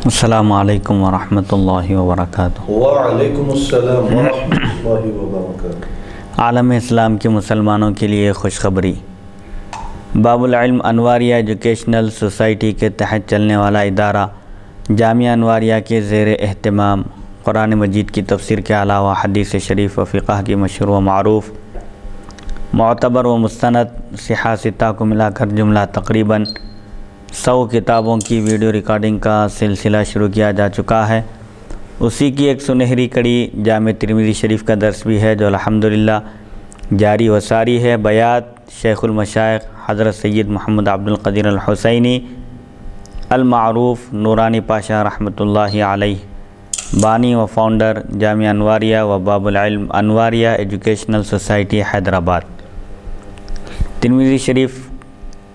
السلام علیکم ورحمۃ اللہ وبرکاتہ۔ وعلیکم السلام ورحمۃ اللہ وبرکاتہ۔ عالم اسلام کے مسلمانوں کے لیے خوشخبری۔ باب العلم انواریہ ایجوکیشنل سوسائٹی کے تحت چلنے والا ادارہ جامعہ انواریہ کے زیر اہتمام قرآن مجید کی تفسیر کے علاوہ حدیث شریف و فقہ کی مشہور و معروف معتبر و مستند صحاح ستہ کو ملا کر جملہ تقریباً 100 کتابوں کی ویڈیو ریکارڈنگ کا سلسلہ شروع کیا جا چکا ہے۔ اسی کی ایک سنہری کڑی جامع ترمذی شریف کا درس بھی ہے، جو الحمدللہ جاری و ساری ہے۔ بیات شیخ المشائخ حضرت سید محمد عبد القدیر الحسینی المعروف نورانی پاشا رحمۃ اللہ علیہ، بانی و فاؤنڈر جامعہ انواریہ و باب العلم انواریہ ایجوکیشنل سوسائٹی حیدرآباد۔ ترمذی شریف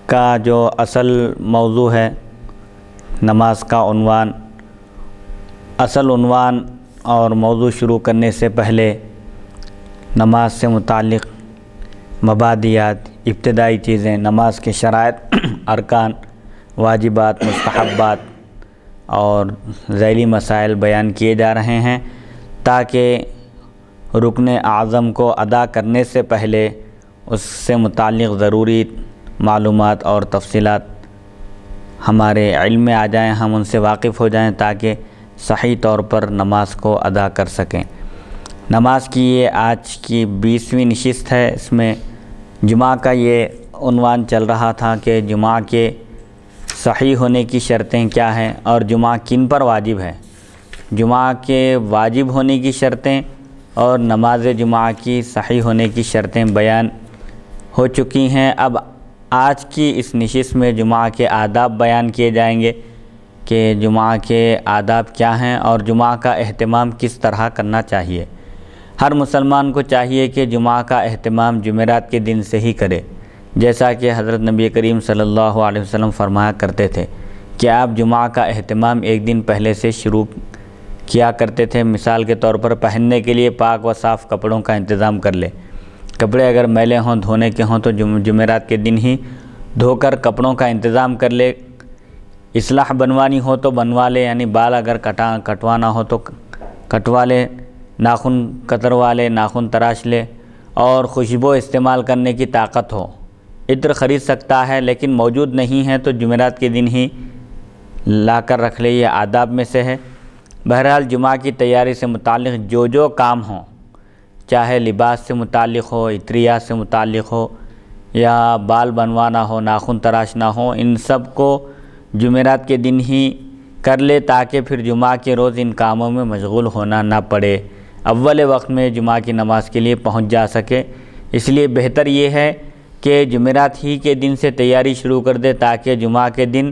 کا جو اصل موضوع ہے نماز کا عنوان، اصل عنوان اور موضوع شروع کرنے سے پہلے نماز سے متعلق مبادیات، ابتدائی چیزیں، نماز کے شرائط، ارکان، واجبات، مستحبات اور ذیلی مسائل بیان کیے جا رہے ہیں، تاکہ رکن اعظم کو ادا کرنے سے پہلے اس سے متعلق ضروری معلومات اور تفصیلات ہمارے علم میں آ جائیں، ہم ان سے واقف ہو جائیں تاکہ صحیح طور پر نماز کو ادا کر سکیں۔ نماز کی یہ آج کی 20ویں نشست ہے۔ اس میں جمعہ کا یہ عنوان چل رہا تھا کہ جمعہ کے صحیح ہونے کی شرطیں کیا ہیں اور جمعہ کن پر واجب ہے۔ جمعہ کے واجب ہونے کی شرطیں اور نماز جمعہ کی صحیح ہونے کی شرطیں بیان ہو چکی ہیں۔ اب آج کی اس نشست میں جمعہ کے آداب بیان کیے جائیں گے کہ جمعہ کے آداب کیا ہیں اور جمعہ کا اہتمام کس طرح کرنا چاہیے۔ ہر مسلمان کو چاہیے کہ جمعہ کا اہتمام جمعرات کے دن سے ہی کرے، جیسا کہ حضرت نبی کریم صلی اللہ علیہ وسلم فرمایا کرتے تھے کہ آپ جمعہ کا اہتمام ایک دن پہلے سے شروع کیا کرتے تھے۔ مثال کے طور پر پہننے کے لیے پاک و صاف کپڑوں کا انتظام کر لے۔ کپڑے اگر میلے ہوں، دھونے کے ہوں تو جمعرات کے دن ہی دھو کر کپڑوں کا انتظام کر لے۔ اصلاح بنوانی ہو تو بنوا لے، یعنی بال اگر کٹوانا ہو تو کٹوا لے، ناخن کتروا لے، ناخن تراش لے، اور خوشبو استعمال کرنے کی طاقت ہو، عطر خرید سکتا ہے لیکن موجود نہیں ہے تو جمعرات کے دن ہی لا کر رکھ لے، یہ آداب میں سے ہے۔ بہرحال جمعہ کی تیاری سے متعلق جو کام ہوں، چاہے لباس سے متعلق ہو، عطریات سے متعلق ہو، یا بال بنوانا ہو، ناخن تراشنا ہو، ان سب کو جمعرات کے دن ہی کر لے تاکہ پھر جمعہ کے روز ان کاموں میں مشغول ہونا نہ پڑے، اول وقت میں جمعہ کی نماز کے لیے پہنچ جا سکے۔ اس لیے بہتر یہ ہے کہ جمعرات ہی کے دن سے تیاری شروع کر دے تاکہ جمعہ کے دن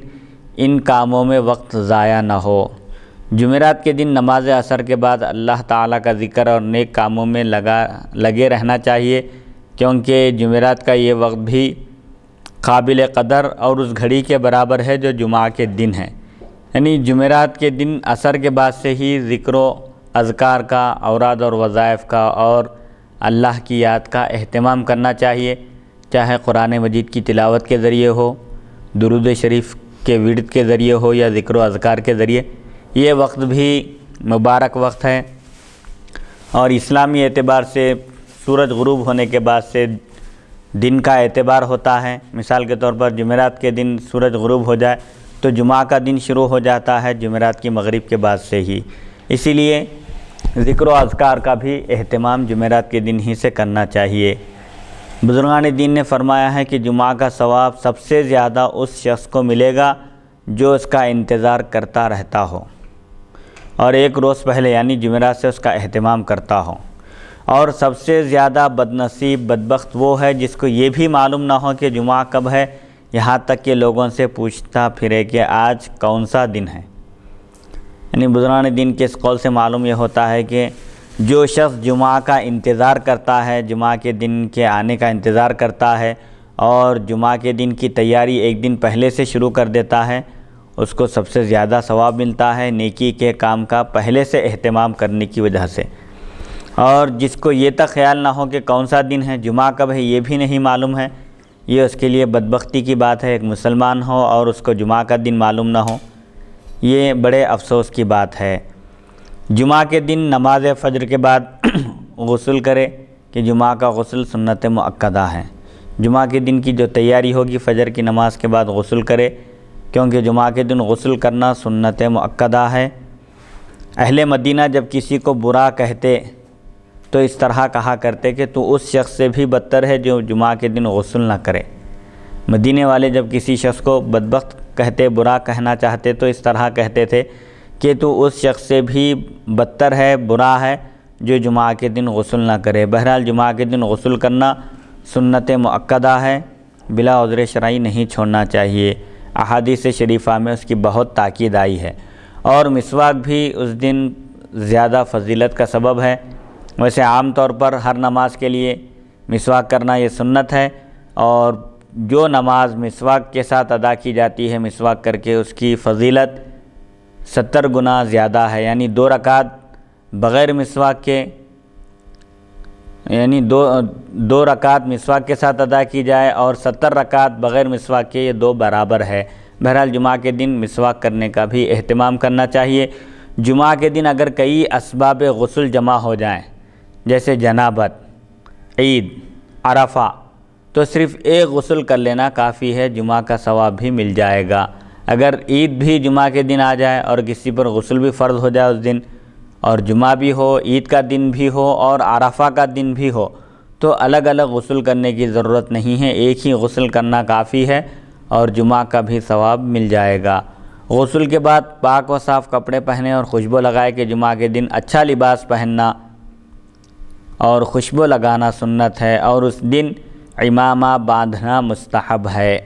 ان کاموں میں وقت ضائع نہ ہو۔ جمعرات کے دن نماز عصر کے بعد اللہ تعالیٰ کا ذکر اور نیک کاموں میں لگے رہنا چاہیے، کیونکہ جمعرات کا یہ وقت بھی قابل قدر اور اس گھڑی کے برابر ہے جو جمعہ کے دن ہے۔ یعنی جمعرات کے دن عصر کے بعد سے ہی ذکر و اذکار کا، اوراد اور وظائف کا اور اللہ کی یاد کا اہتمام کرنا چاہیے، چاہے قرآن مجید کی تلاوت کے ذریعے ہو، درود شریف کے ورد کے ذریعے ہو یا ذکر و اذکار کے ذریعے۔ یہ وقت بھی مبارک وقت ہے اور اسلامی اعتبار سے سورج غروب ہونے کے بعد سے دن کا اعتبار ہوتا ہے۔ مثال کے طور پر جمعرات کے دن سورج غروب ہو جائے تو جمعہ کا دن شروع ہو جاتا ہے جمعرات کی مغرب کے بعد سے ہی۔ اسی لیے ذکر و اذکار کا بھی اہتمام جمعرات کے دن ہی سے کرنا چاہیے۔ بزرگان دین نے فرمایا ہے کہ جمعہ کا ثواب سب سے زیادہ اس شخص کو ملے گا جو اس کا انتظار کرتا رہتا ہو اور ایک روز پہلے یعنی جمعرات سے اس کا اہتمام کرتا ہو، اور سب سے زیادہ بدنصیب بدبخت وہ ہے جس کو یہ بھی معلوم نہ ہو کہ جمعہ کب ہے، یہاں تک کہ لوگوں سے پوچھتا پھرے کہ آج کون سا دن ہے۔ یعنی بزرگان دین کے اس قول سے معلوم یہ ہوتا ہے کہ جو شخص جمعہ کا انتظار کرتا ہے، جمعہ کے دن کے آنے کا انتظار کرتا ہے اور جمعہ کے دن کی تیاری ایک دن پہلے سے شروع کر دیتا ہے، اس کو سب سے زیادہ ثواب ملتا ہے نیکی کے کام کا پہلے سے اہتمام کرنے کی وجہ سے۔ اور جس کو یہ تک خیال نہ ہو کہ کون سا دن ہے، جمعہ کب ہے، یہ بھی نہیں معلوم ہے، یہ اس کے لیے بدبختی کی بات ہے۔ ایک مسلمان ہو اور اس کو جمعہ کا دن معلوم نہ ہو، یہ بڑے افسوس کی بات ہے۔ جمعہ کے دن نماز فجر کے بعد غسل کرے کہ جمعہ کا غسل سنت مؤکدہ ہے۔ جمعہ کے دن کی جو تیاری ہوگی فجر کی نماز کے بعد غسل کرے، کیونکہ جمعہ کے دن غسل کرنا سنت مؤکدہ ہے۔ اہل مدینہ جب کسی کو برا کہتے تو اس طرح کہا کرتے کہ تو اس شخص سے بھی بدتر ہے جو جمعہ کے دن غسل نہ کرے۔ مدینے والے جب کسی شخص کو بدبخت کہتے، برا کہنا چاہتے تو اس طرح کہتے تھے کہ تو اس شخص سے بھی بدتر ہے، برا ہے جو جمعہ کے دن غسل نہ کرے۔ بہرحال جمعہ کے دن غسل کرنا سنت مؤکدہ ہے، بلا عذر شرعی نہیں چھوڑنا چاہیے۔ احادیث شریفہ میں اس کی بہت تاکید آئی ہے، اور مسواک بھی اس دن زیادہ فضیلت کا سبب ہے۔ ویسے عام طور پر ہر نماز کے لیے مسواک کرنا یہ سنت ہے، اور جو نماز مسواک کے ساتھ ادا کی جاتی ہے مسواک کر کے، اس کی فضیلت 70 گنا زیادہ ہے۔ یعنی 2 رکعت بغیر مسواک کے، یعنی دو رکعت مسواک کے ساتھ ادا کی جائے اور 70 رکعت بغیر مسواک کے، یہ 2 برابر ہے۔ بہرحال جمعہ کے دن مسواک کرنے کا بھی اہتمام کرنا چاہیے۔ جمعہ کے دن اگر کئی اسباب غسل جمع ہو جائیں، جیسے جنابت، عید، عرفہ، تو صرف ایک غسل کر لینا کافی ہے، جمعہ کا ثواب بھی مل جائے گا۔ اگر عید بھی جمعہ کے دن آ جائے اور کسی پر غسل بھی فرض ہو جائے اس دن، اور جمعہ بھی ہو، عید کا دن بھی ہو اور عرفہ کا دن بھی ہو، تو الگ الگ غسل کرنے کی ضرورت نہیں ہے، ایک ہی غسل کرنا کافی ہے اور جمعہ کا بھی ثواب مل جائے گا۔ غسل کے بعد پاک و صاف کپڑے پہنے اور خوشبو لگائے کہ جمعہ کے دن اچھا لباس پہننا اور خوشبو لگانا سنت ہے، اور اس دن عمامہ باندھنا مستحب ہے۔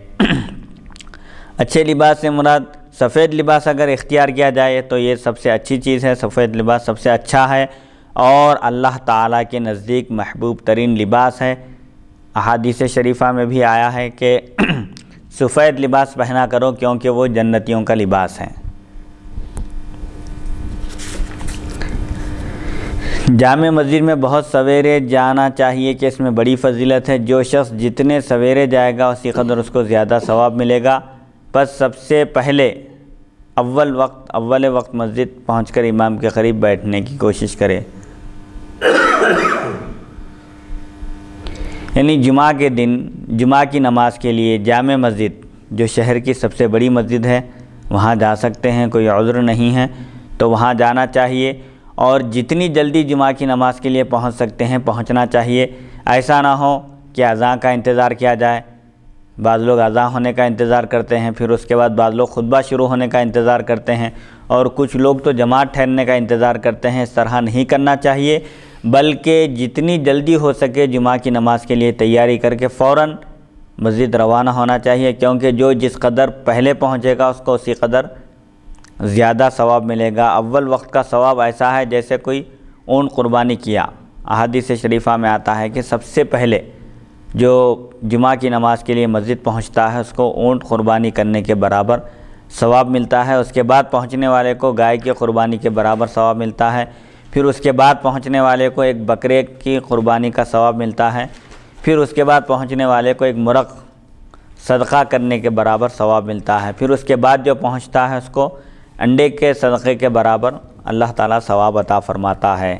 اچھے لباس سے مراد سفید لباس اگر اختیار کیا جائے تو یہ سب سے اچھی چیز ہے، سفید لباس سب سے اچھا ہے اور اللہ تعالیٰ کے نزدیک محبوب ترین لباس ہے۔ احادیث شریفہ میں بھی آیا ہے کہ سفید لباس پہنا کرو کیونکہ وہ جنتیوں کا لباس ہے۔ جامع مسجد میں بہت سویرے جانا چاہیے کہ اس میں بڑی فضیلت ہے۔ جو شخص جتنے سویرے جائے گا اسی قدر اس کو زیادہ ثواب ملے گا۔ بس سب سے پہلے اول وقت مسجد پہنچ کر امام کے قریب بیٹھنے کی کوشش کرے۔ یعنی جمعہ کے دن جمعہ کی نماز کے لیے جامع مسجد جو شہر کی سب سے بڑی مسجد ہے وہاں جا سکتے ہیں، کوئی عذر نہیں ہے تو وہاں جانا چاہیے، اور جتنی جلدی جمعہ کی نماز کے لیے پہنچ سکتے ہیں پہنچنا چاہیے۔ ایسا نہ ہو کہ اذان کا انتظار کیا جائے، بعض لوگ اذان ہونے کا انتظار کرتے ہیں، پھر اس کے بعد بعض لوگ خطبہ شروع ہونے کا انتظار کرتے ہیں، اور کچھ لوگ تو جماعت ٹھہرنے کا انتظار کرتے ہیں۔ اس طرح نہیں کرنا چاہیے، بلکہ جتنی جلدی ہو سکے جمعہ کی نماز کے لیے تیاری کر کے فوراً مسجد روانہ ہونا چاہیے، کیونکہ جو جس قدر پہلے پہنچے گا اس کو اسی قدر زیادہ ثواب ملے گا۔ اول وقت کا ثواب ایسا ہے جیسے کوئی اونٹ قربانی کیا۔ احادیث شریفہ میں آتا ہے کہ سب سے پہلے جو جمعہ کی نماز کے لیے مسجد پہنچتا ہے اس کو اونٹ قربانی کرنے کے برابر ثواب ملتا ہے، اس کے بعد پہنچنے والے کو گائے کی قربانی کے برابر ثواب ملتا ہے، پھر اس کے بعد پہنچنے والے کو ایک بکرے کی قربانی کا ثواب ملتا ہے، پھر اس کے بعد پہنچنے والے کو ایک مرغ صدقہ کرنے کے برابر ثواب ملتا ہے، پھر اس کے بعد جو پہنچتا ہے اس کو انڈے کے صدقے کے برابر اللہ تعالیٰ ثواب عطا فرماتا ہے۔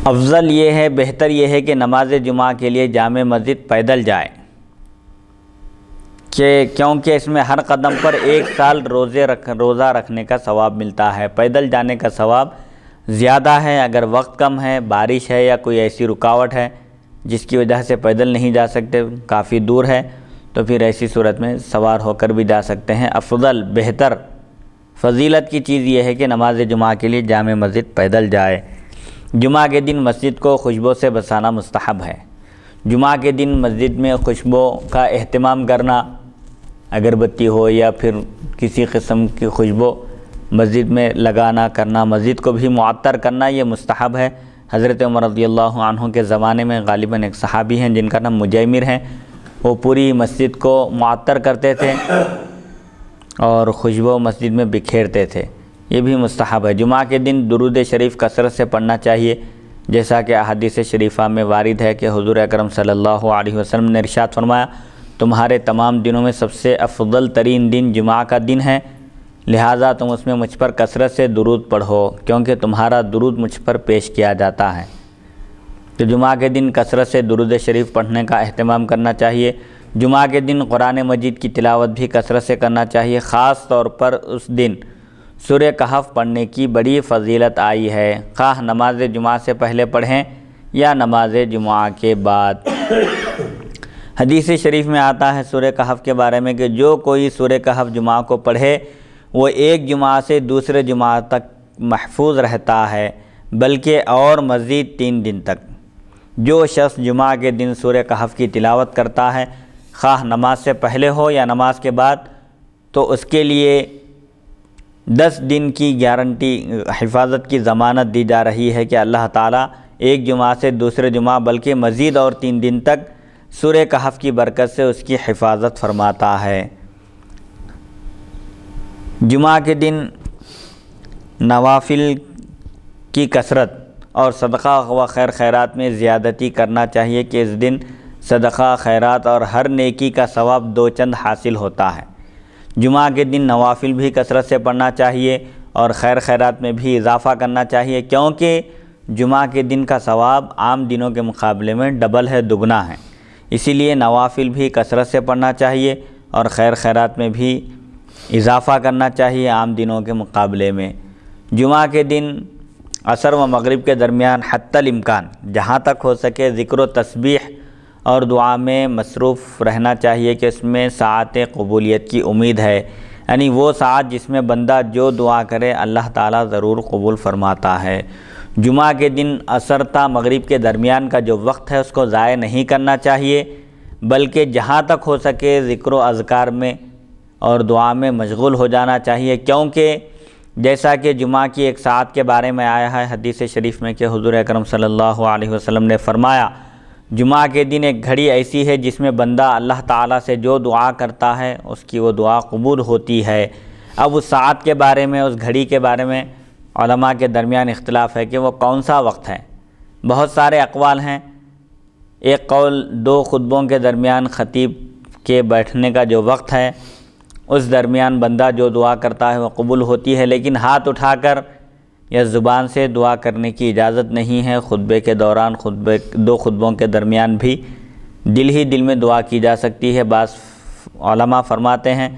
افضل یہ ہے، بہتر یہ ہے کہ نماز جمعہ کے لیے جامع مسجد پیدل جائے، کیونکہ اس میں ہر قدم پر 1 سال روزہ رکھنے کا ثواب ملتا ہے۔ پیدل جانے کا ثواب زیادہ ہے۔ اگر وقت کم ہے، بارش ہے یا کوئی ایسی رکاوٹ ہے جس کی وجہ سے پیدل نہیں جا سکتے، کافی دور ہے، تو پھر ایسی صورت میں سوار ہو کر بھی جا سکتے ہیں۔ افضل، بہتر، فضیلت کی چیز یہ ہے کہ نماز جمعہ کے لیے جامع مسجد پیدل جائے۔ جمعہ کے دن مسجد کو خوشبو سے بسانا مستحب ہے۔ جمعہ کے دن مسجد میں خوشبو کا اہتمام کرنا، اگربتی ہو یا پھر کسی قسم کی خوشبو مسجد میں لگانا کرنا، مسجد کو بھی معطر کرنا، یہ مستحب ہے۔ حضرت عمر رضی اللہ عنہ کے زمانے میں غالباً ایک صحابی ہیں جن کا نام مجیمر ہے، وہ پوری مسجد کو معطر کرتے تھے اور خوشبو مسجد میں بکھیرتے تھے، یہ بھی مستحب ہے۔ جمعہ کے دن درود شریف کثرت سے پڑھنا چاہیے، جیسا کہ احادیث شریفہ میں وارد ہے کہ حضور اکرم صلی اللہ علیہ وسلم نے ارشاد فرمایا، تمہارے تمام دنوں میں سب سے افضل ترین دن جمعہ کا دن ہے، لہٰذا تم اس میں مجھ پر کثرت سے درود پڑھو کیونکہ تمہارا درود مجھ پر پیش کیا جاتا ہے۔ تو جمعہ کے دن کثرت سے درود شریف پڑھنے کا اہتمام کرنا چاہیے۔ جمعہ کے دن قرآن مجید کی تلاوت بھی کثرت سے کرنا چاہیے۔ خاص طور پر اس دن سورہ کہف پڑھنے کی بڑی فضیلت آئی ہے، خواہ نماز جمعہ سے پہلے پڑھیں یا نماز جمعہ کے بعد۔ حدیث شریف میں آتا ہے سورہ کہف کے بارے میں کہ جو کوئی سورہ کہف جمعہ کو پڑھے وہ ایک جمعہ سے دوسرے جمعہ تک محفوظ رہتا ہے، بلکہ اور مزید 3 دن تک۔ جو شخص جمعہ کے دن سورہ کہف کی تلاوت کرتا ہے، خواہ نماز سے پہلے ہو یا نماز کے بعد، تو اس کے لیے 10 دن کی گارنٹی، حفاظت کی ضمانت دی جا رہی ہے کہ اللہ تعالیٰ ایک جمعہ سے دوسرے جمعہ بلکہ مزید اور 3 دن تک سورہ کہف کی برکت سے اس کی حفاظت فرماتا ہے۔ جمعہ کے دن نوافل کی کثرت اور صدقہ و خیر خیرات میں زیادتی کرنا چاہیے کہ اس دن صدقہ، خیرات اور ہر نیکی کا ثواب 2 چند حاصل ہوتا ہے۔ جمعہ کے دن نوافل بھی کثرت سے پڑھنا چاہیے اور خیر خیرات میں بھی اضافہ کرنا چاہیے، کیونکہ جمعہ کے دن کا ثواب عام دنوں کے مقابلے میں ڈبل ہے، دگنا ہے۔ اسی لیے نوافل بھی کثرت سے پڑھنا چاہیے اور خیر خیرات میں بھی اضافہ کرنا چاہیے عام دنوں کے مقابلے میں۔ جمعہ کے دن عصر و مغرب کے درمیان حتی الامکان جہاں تک ہو سکے ذکر و تسبیح اور دعا میں مصروف رہنا چاہیے کہ اس میں ساعت قبولیت کی امید ہے، یعنی وہ ساعت جس میں بندہ جو دعا کرے اللہ تعالیٰ ضرور قبول فرماتا ہے۔ جمعہ کے دن عصر تا مغرب کے درمیان کا جو وقت ہے اس کو ضائع نہیں کرنا چاہیے، بلکہ جہاں تک ہو سکے ذکر و اذکار میں اور دعا میں مشغول ہو جانا چاہیے، کیونکہ جیسا کہ جمعہ کی ایک ساعت کے بارے میں آیا ہے حدیث شریف میں کہ حضور اکرم صلی اللہ علیہ وسلم نے فرمایا، جمعہ کے دن ایک گھڑی ایسی ہے جس میں بندہ اللہ تعالیٰ سے جو دعا کرتا ہے اس کی وہ دعا قبول ہوتی ہے۔ اب اس ساعت کے بارے میں، اس گھڑی کے بارے میں علماء کے درمیان اختلاف ہے کہ وہ کون سا وقت ہے۔ بہت سارے اقوال ہیں۔ ایک قول 2 خطبوں کے درمیان خطیب کے بیٹھنے کا جو وقت ہے اس درمیان بندہ جو دعا کرتا ہے وہ قبول ہوتی ہے، لیکن ہاتھ اٹھا کر یا زبان سے دعا کرنے کی اجازت نہیں ہے۔ خطبے کے دوران 2 خطبوں کے درمیان بھی دل ہی دل میں دعا کی جا سکتی ہے۔ بعض علماء فرماتے ہیں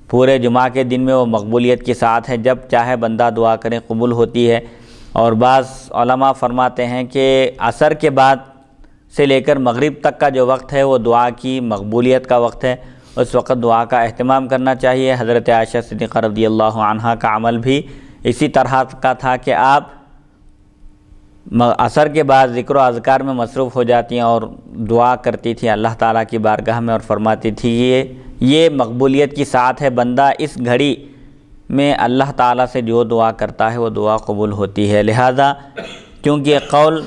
پورے جمعہ کے دن میں وہ مقبولیت کی ساعت ہے، جب چاہے بندہ دعا کرے قبول ہوتی ہے۔ اور بعض علماء فرماتے ہیں کہ عصر کے بعد سے لے کر مغرب تک کا جو وقت ہے وہ دعا کی مقبولیت کا وقت ہے، اس وقت دعا کا اہتمام کرنا چاہیے۔ حضرت عائشہ صدیقہ رضی اللہ عنہا کا عمل بھی اسی طرح کا تھا کہ آپ عصر کے بعد ذکر و اذکار میں مصروف ہو جاتی ہیں اور دعا کرتی تھی اللہ تعالیٰ کی بارگاہ میں، اور فرماتی تھی یہ مقبولیت کی ساعت ہے، بندہ اس گھڑی میں اللہ تعالیٰ سے جو دعا کرتا ہے وہ دعا قبول ہوتی ہے۔ لہذا کیونکہ قول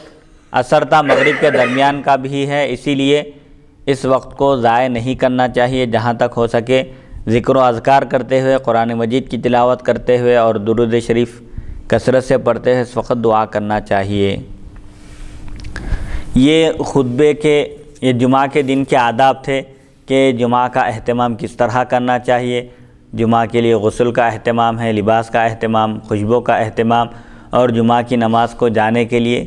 عصر تا مغرب کے درمیان کا بھی ہے، اسی لیے اس وقت کو ضائع نہیں کرنا چاہیے۔ جہاں تک ہو سکے ذکر و اذکار کرتے ہوئے، قرآن مجید کی تلاوت کرتے ہوئے اور درود شریف کثرت سے پڑھتے ہوئے اس وقت دعا کرنا چاہیے۔ یہ خطبے کے، یہ جمعہ کے دن کے آداب تھے کہ جمعہ کا اہتمام کس طرح کرنا چاہیے۔ جمعہ کے لیے غسل کا اہتمام ہے، لباس کا اہتمام، خوشبو کا اہتمام، اور جمعہ کی نماز کو جانے کے لیے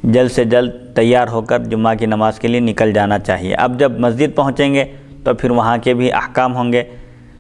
جلد سے جلد تیار ہو کر جمعہ کی نماز کے لیے نکل جانا چاہیے۔ اب جب مسجد پہنچیں گے تو پھر وہاں کے بھی احکام ہوں گے۔